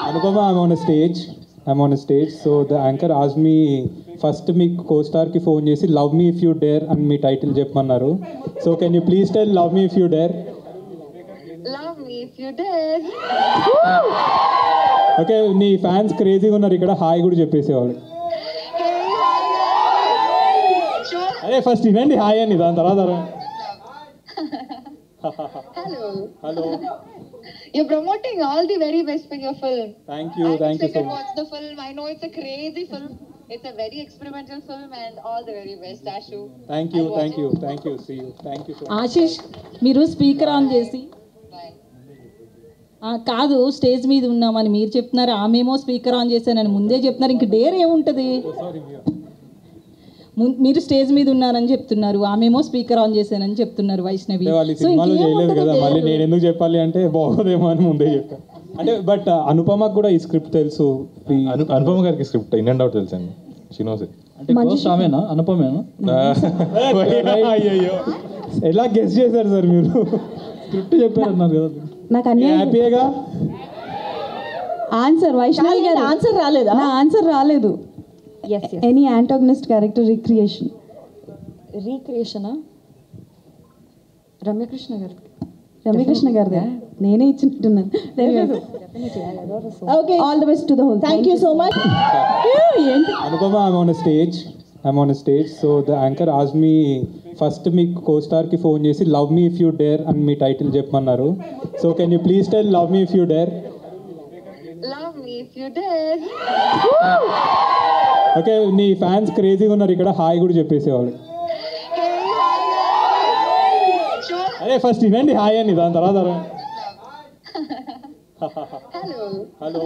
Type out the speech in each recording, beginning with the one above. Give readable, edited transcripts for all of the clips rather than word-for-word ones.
Anupama, I'm on a stage. So the anchor asked me first me co-star ki phone chesi love me if you dare and me title cheppannaru. So can you please tell love me if you dare? Love me if you dare. Okay, నీ fans క్రేజీగా ఉన్నారు ఇక్కడ hi కూడా చెప్పేసేవాళ్ళు. అదే first ఇవ్వండి hi అని దాని తర్వాత Hello. You're promoting all the very best for your film. Thank you so much. Watch the film. I know it's a crazy film. It's a very experimental film and all the very best, Ashu. Thank you. See you. Thank you so much. Ashish మీరు speaker on చేసి కాదు stage మీద ఉన్నామని మీరు చెప్తున్నారు, ఆమెమో speaker on చేశానని ముందే చెప్తున్నారు, ఇంక డేర్ ఏముంటుంది? మీరు స్టేజ్ మీద ఉన్నారని చెప్తున్నారు, ఆమెమో స్పీకర్ ఆన్ చేశానని చెప్తున్నారు వైష్ణవి. సినిమాలో చేయలేదు కదా, మళ్ళీ నేను ఎందుకు చెప్పాలి అంటే బాగోదేమో అని ముందే చెప్పాను. అంటే బట్ అనుపమకు కూడా ఈ స్క్రిప్ట్ తెలుసు. అనుపమ గారికి స్క్రిప్ట్ ఇన్ అండ్ అవుట్ తెలుసు అండి. షినోస్ ఆమెనా అనుపమేనా? అయ్యో ఎలా గెస్ చేశారు సార్ మీరు? స్క్రిప్ట్ చెప్పారన్నారు కదా. నాకు అన్ని హ్యాపీగా ఆన్సర్ వైష్ణవి గారు ఆన్సర్ రాలేదా? నా ఆన్సర్ రాలేదు. ఎనీ యాంటాగనిస్ట్ క్యారెక్టర్ రీక్రియేషనా? రమ్యకృష్ణ గారిదే నేనే ఇచ్చినట్టున్నాను. Okay, all the best to the whole. Thank you so much. Anupama, I'm on a stage. So the anchor asked me first me co-star ki phone chesi love me if you dare and me title cheppannaru. So can you please tell love me if you dare? Love me if you dare. Okay, నీ fans క్రేజీగా ఉన్నారు ఇక్కడ hi కూడా చెప్పేసేవాళ్ళు. అదే first ఇవ్వండి hi అని దాని తర్వాత Hello.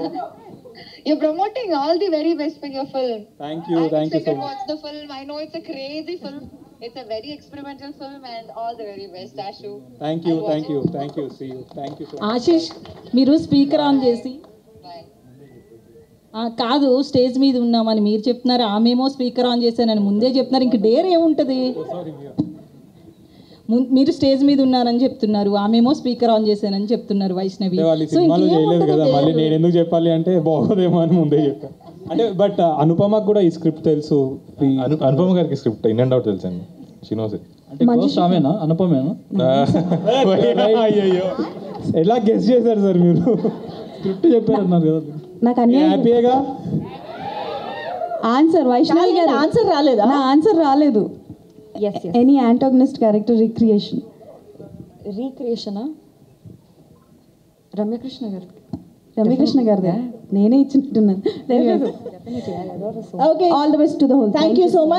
You're promoting all the very best for your film. Thank you so much. Watch the film. I know it's a crazy film. It's a very experimental film and all the very best, Ashu. Thank you. See you. Thank you so much. Ashish మీరు speaker on చేసి కాదు stage మీద ఉన్నామని మీరు చెప్తున్నారు, ఆమెమో speaker on చేశానని ముందే చెప్తున్నారు, ఇంక డేర్ ఏముంటుంది? మీరు స్టేజ్ మీద ఉన్నారని చెప్తున్నారు, ఆమెమో స్పీకర్ ఆన్ చేశానని చెప్తున్నారు వైష్ణవి. సినిమాలో చేయలేదు కదా, మళ్ళీ నేను ఎందుకు చెప్పాలి అంటే బాగోదేమో అని ముందే చెప్పాను. అంటే బట్ అనుపమకు కూడా ఈ స్క్రిప్ట్ తెలుసు. అనుపమ గారికి స్క్రిప్ట్ ఇన్ అండ్ అవుట్ తెలుసు అండి. షినోస్ ఆమెనా అనుపమేనా? అయ్యో ఎలా గెస్ చేశారు సార్ మీరు? స్క్రిప్ట్ చెప్పారన్నారు కదా. నాకు అన్ని హ్యాపీగా ఆన్సర్ వైష్ణవి గారు ఆన్సర్ రాలేదా? నా ఆన్సర్ రాలేదు. ఎనీ యాంటాగనిస్ట్ క్యారెక్టర్ రీక్రియేషనా? రమ్యకృష్ణ గారిదే నేనే ఇచ్చినట్టున్నాను. Okay, all the best to the whole. Thank you so much.